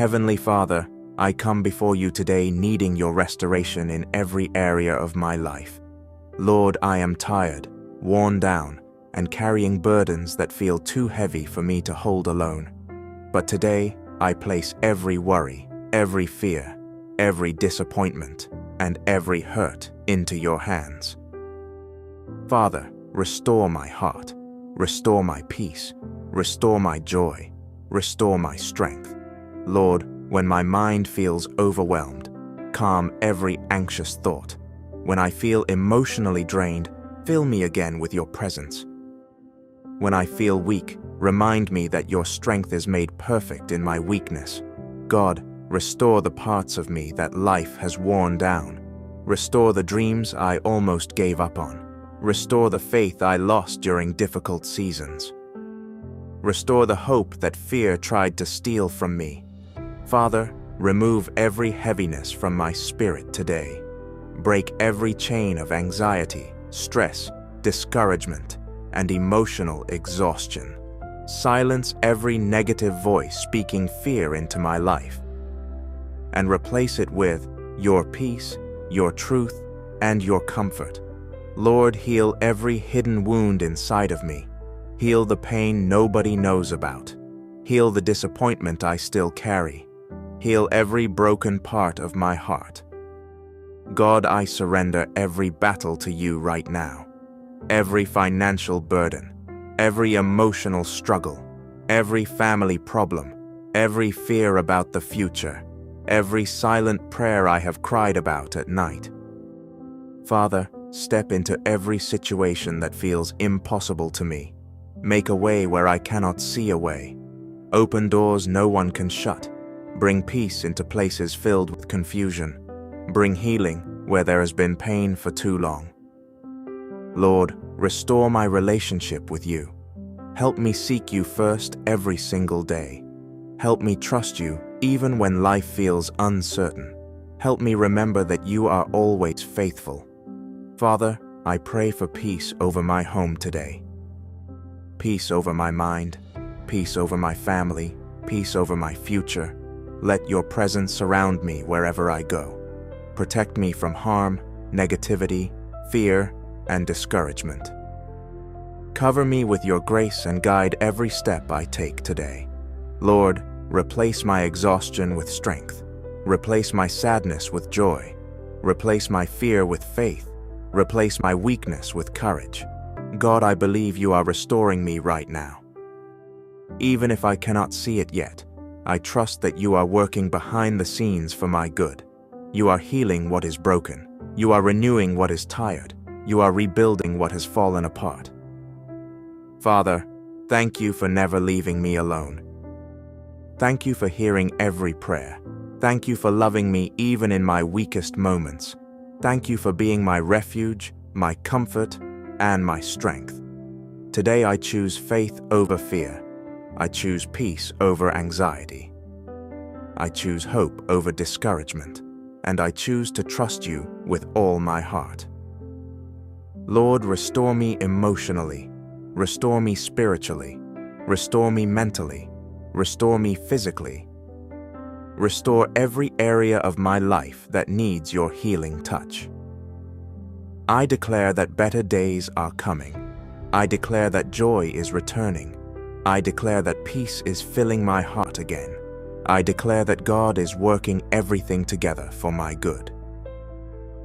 Heavenly Father, I come before you today needing your restoration in every area of my life. Lord, I am tired, worn down, and carrying burdens that feel too heavy for me to hold alone. But today, I place every worry, every fear, every disappointment, and every hurt into your hands. Father, restore my heart, restore my peace, restore my joy, restore my strength. Lord, when my mind feels overwhelmed, calm every anxious thought. When I feel emotionally drained, fill me again with your presence. When I feel weak, remind me that your strength is made perfect in my weakness. God, restore the parts of me that life has worn down. Restore the dreams I almost gave up on. Restore the faith I lost during difficult seasons. Restore the hope that fear tried to steal from me. Father, remove every heaviness from my spirit today. Break every chain of anxiety, stress, discouragement, and emotional exhaustion. Silence every negative voice speaking fear into my life, and replace it with your peace, your truth, and your comfort. Lord, heal every hidden wound inside of me. Heal the pain nobody knows about. Heal the disappointment I still carry. Heal every broken part of my heart. God, I surrender every battle to you right now. Every financial burden, every emotional struggle, every family problem, every fear about the future, every silent prayer I have cried about at night. Father, step into every situation that feels impossible to me. Make a way where I cannot see a way. Open doors no one can shut. Bring peace into places filled with confusion. Bring healing where there has been pain for too long. Lord, restore my relationship with you. Help me seek you first every single day. Help me trust you even when life feels uncertain. Help me remember that you are always faithful. Father, I pray for peace over my home today. Peace over my mind, peace over my family, peace over my future. Let your presence surround me wherever I go. Protect me from harm, negativity, fear, and discouragement. Cover me with your grace and guide every step I take today. Lord, replace my exhaustion with strength. Replace my sadness with joy. Replace my fear with faith. Replace my weakness with courage. God, I believe you are restoring me right now. Even if I cannot see it yet, I trust that you are working behind the scenes for my good. You are healing what is broken. You are renewing what is tired. You are rebuilding what has fallen apart. Father, thank you for never leaving me alone. Thank you for hearing every prayer. Thank you for loving me even in my weakest moments. Thank you for being my refuge, my comfort, and my strength. Today I choose faith over fear. I choose peace over anxiety. I choose hope over discouragement, and I choose to trust you with all my heart. Lord, restore me emotionally, restore me spiritually, restore me mentally, restore me physically. Restore every area of my life that needs your healing touch. I declare that better days are coming. I declare that joy is returning. I declare that peace is filling my heart again. I declare that God is working everything together for my good.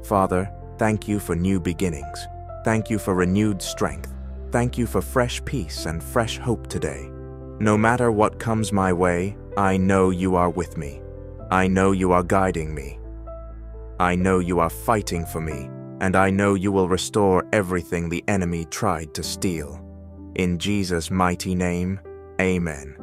Father, thank you for new beginnings. Thank you for renewed strength. Thank you for fresh peace and fresh hope today. No matter what comes my way, I know you are with me. I know you are guiding me. I know you are fighting for me, and I know you will restore everything the enemy tried to steal. In Jesus' mighty name, amen.